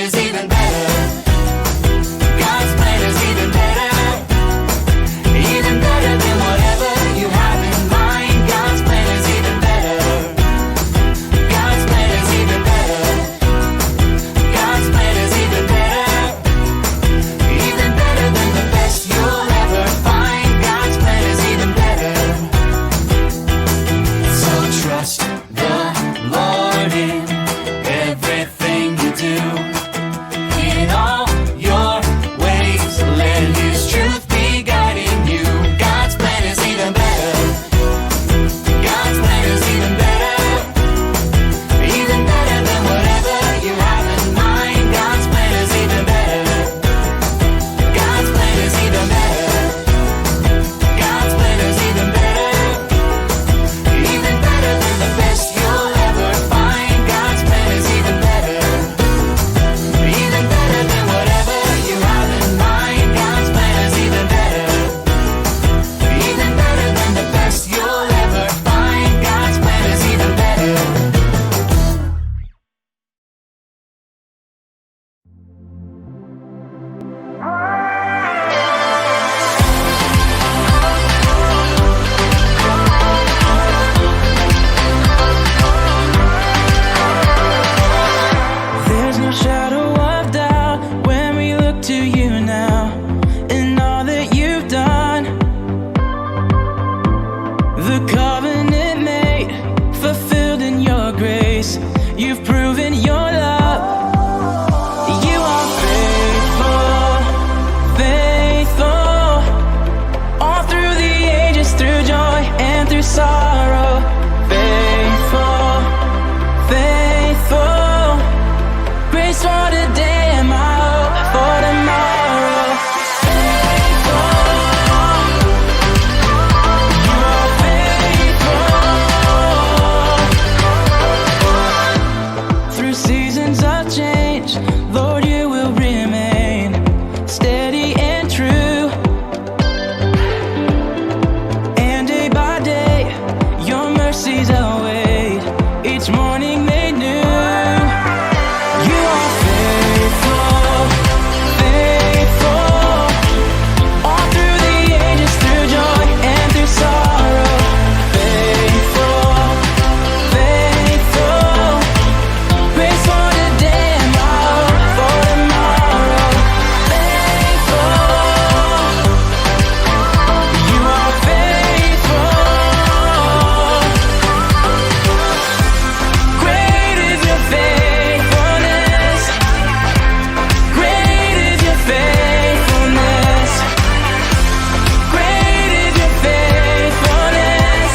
is even better. God's plan is even better. Even better than whatever you have in mind. God's plan is even better. God's plan is even better. God's plan is even better. Even better than the best you'll ever find. God's plan is even better. So trust the Lord in everything you do. In all your ways, let His truth be guiding you. God's plan is even better. God's plan is even better. Even better than whatever you have in mind. God's plan is even better. God's plan is even better. God's plan is even better. Even better than the best you'll ever find. God's plan is even better. Even better than whatever you have in mind. God's plan is even better. Even better than the best you'll ever find. God's plan is even better. There's no shadow of doubt when we look to you now, and all that you've done. The covenant made, fulfilled in your grace. You've proven your love. You are faithful, faithful, all through the ages, through joy and through sorrow. Faithful, faithful, grace for today and my hope for tomorrow. Faithful, you are faithful. Through seasons of change, Lord, you will remain steady and true. And day by day, your mercies await, each morning they new. You are faithful, faithful, all through the ages, through joy and through sorrow. Faithful, faithful, grace for today and my hope for tomorrow. Faithful, you are faithful. Great is your faithfulness. Great is your faithfulness. Great is your faithfulness.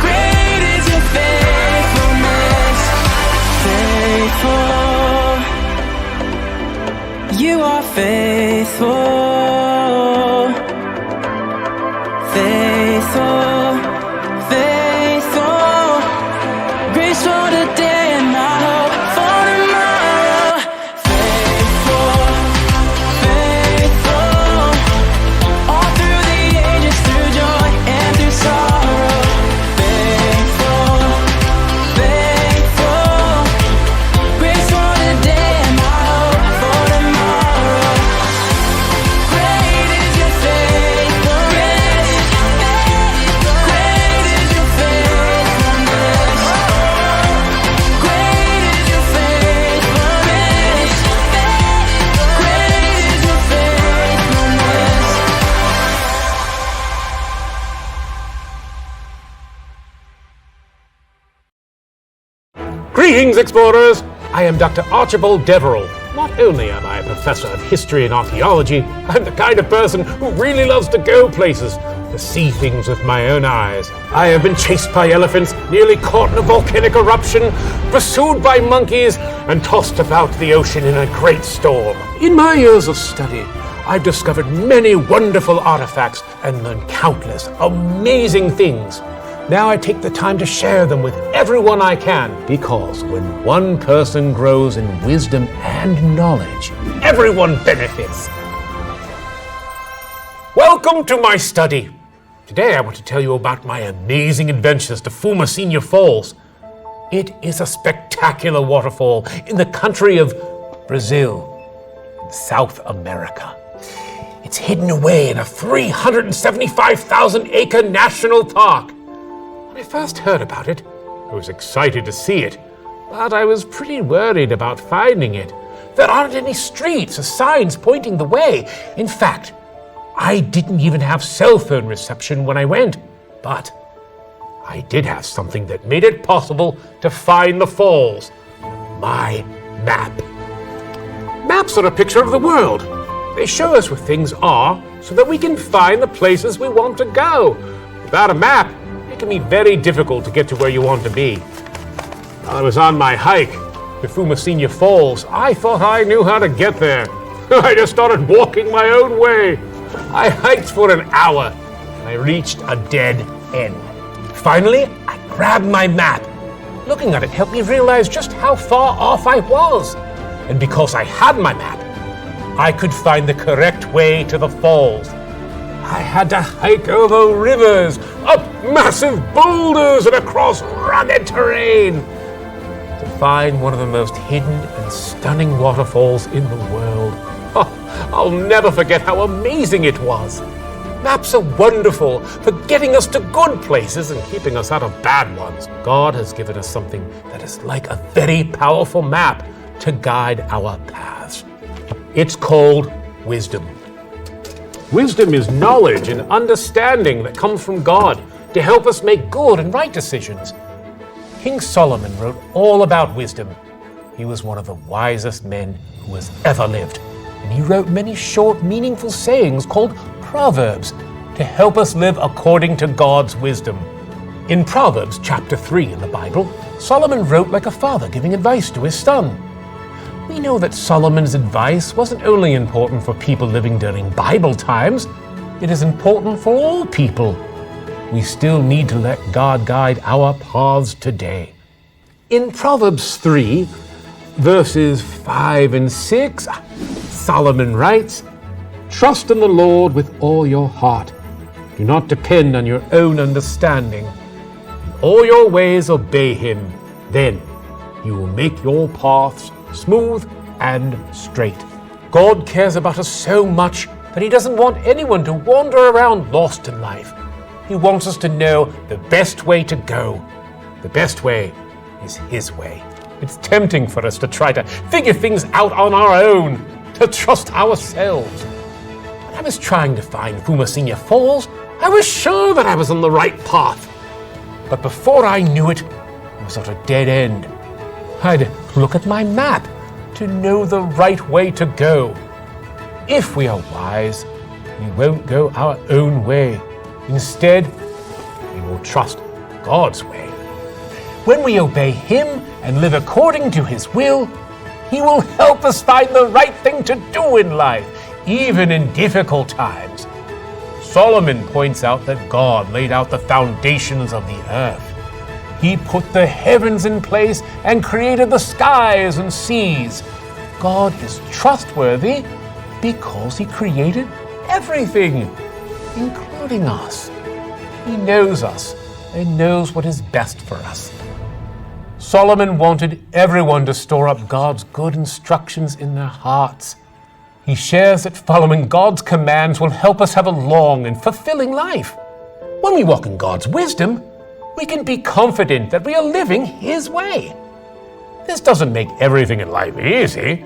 Great is your faithfulness. Faithful. You are faithful. Faithful. Faithful. Grace for today and my hope for tomorrow. Faithful, faithful, all through the ages, through joy and through sorrow. Faithful, faithful, grace for today and my hope for tomorrow. Great is your faithfulness. Great is your faithfulness. Great is your faithfulness. Great is your faithfulness. Greetings, explorers! I am Dr. Archibald Deverell. Not only am I a professor of history and archaeology, I'm the kind of person who really loves to go places, to see things with my own eyes. I have been chased by elephants, nearly caught in a volcanic eruption, pursued by monkeys, and tossed about the ocean in a great storm. In my years of study, I've discovered many wonderful artifacts and learned countless amazing things. Now I take the time to share them with everyone I can, because when one person grows in wisdom and knowledge, everyone benefits. Welcome to my study. Today I want to tell you about my amazing adventures to Fumasenia Falls. It is a spectacular waterfall in the country of Brazil, in South America. It's hidden away in a 375,000-acre national park. When I first heard about it, I was excited to see it, but I was pretty worried about finding it. There aren't any streets or signs pointing the way. In fact, I didn't even have cell phone reception when I went, but I did have something that made it possible to find the falls. My map. Maps are a picture of the world. They show us where things are so that we can find the places we want to go. Without a map, it can be very difficult to get to where you want to be. While I was on my hike to Fumacina Falls, I thought I knew how to get there. I just started walking my own way. I hiked for an hour and I reached a dead end. Finally, I grabbed my map. Looking at it helped me realize just how far off I was. And because I had my map, I could find the correct way to the falls. I had to hike over rivers, up massive boulders, and across rugged terrain to find one of the most hidden and stunning waterfalls in the world. Oh, I'll never forget how amazing it was. Maps are wonderful for getting us to good places and keeping us out of bad ones. God has given us something that is like a very powerful map to guide our paths. It's called wisdom. Wisdom is knowledge and understanding that comes from God to help us make good and right decisions. King Solomon wrote all about wisdom. He was one of the wisest men who has ever lived. And he wrote many short, meaningful sayings called Proverbs to help us live according to God's wisdom. In Proverbs chapter 3 in the Bible, Solomon wrote like a father giving advice to his son. We know that Solomon's advice wasn't only important for people living during Bible times, it is important for all people. We still need to let God guide our paths today. In Proverbs 3, verses 5 and 6, Solomon writes, "Trust in the Lord with all your heart. Do not depend on your own understanding. In all your ways obey him. Then he will make your paths smooth and straight." God cares about us so much that he doesn't want anyone to wander around lost in life. He wants us to know the best way to go. The best way is his way. It's tempting for us to try to figure things out on our own, to trust ourselves. When I was trying to find Fumacina Falls, I was sure that I was on the right path. But before I knew it, I was at a dead end. I'd look at my map to know the right way to go. If we are wise, we won't go our own way. Instead, we will trust God's way. When we obey him and live according to his will, he will help us find the right thing to do in life, even in difficult times. Solomon points out that God laid out the foundations of the earth. He put the heavens in place and created the skies and seas. God is trustworthy because he created everything, including us. He knows us and knows what is best for us. Solomon wanted everyone to store up God's good instructions in their hearts. He shares that following God's commands will help us have a long and fulfilling life. When we walk in God's wisdom, we can be confident that we are living his way. This doesn't make everything in life easy.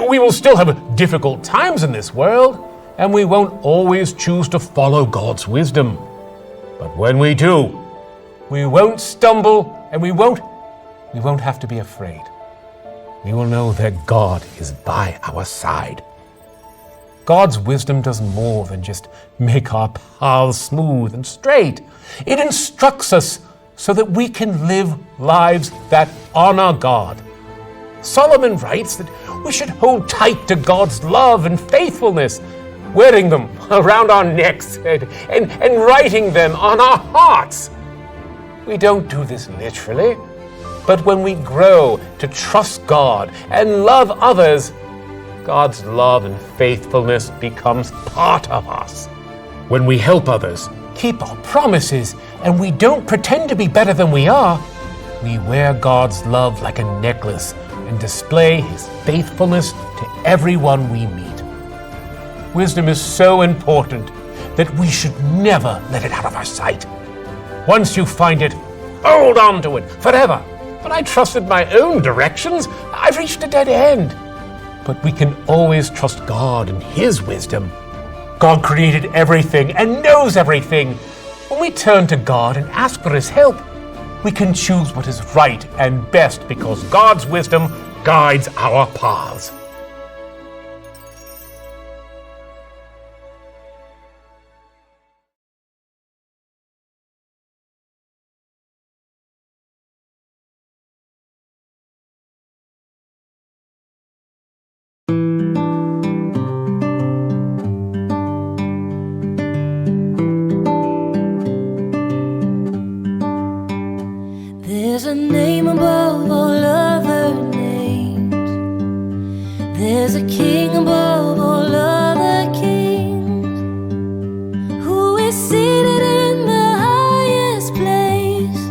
We will still have difficult times in this world, and we won't always choose to follow God's wisdom. But when we do, we won't stumble and we won't have to be afraid. We will know that God is by our side. God's wisdom does more than just make our paths smooth and straight. It instructs us so that we can live lives that honor God. Solomon writes that we should hold tight to God's love and faithfulness, wearing them around our necks and writing them on our hearts. We don't do this literally, but when we grow to trust God and love others, God's love and faithfulness becomes part of us. When we help others, keep our promises, and we don't pretend to be better than we are, we wear God's love like a necklace and display His faithfulness to everyone we meet. Wisdom is so important that we should never let it out of our sight. Once you find it, hold on to it forever. When I trusted my own directions, I've reached a dead end. But we can always trust God and His wisdom. God created everything and knows everything. When we turn to God and ask for His help, we can choose what is right and best because God's wisdom guides our paths. There's a name above all other names. There's a king above all other kings, who is seated in the highest place.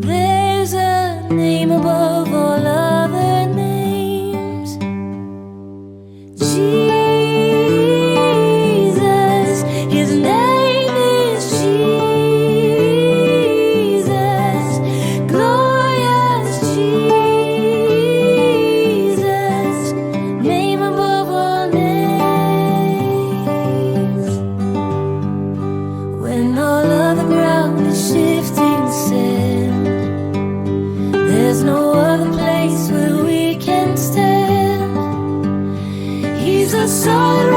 There's a name above all other names. Jesus, His name is Jesus. Glorious Jesus, name above all names. When all of the ground is shifting sand, there's no other place where we can stand. He's a solid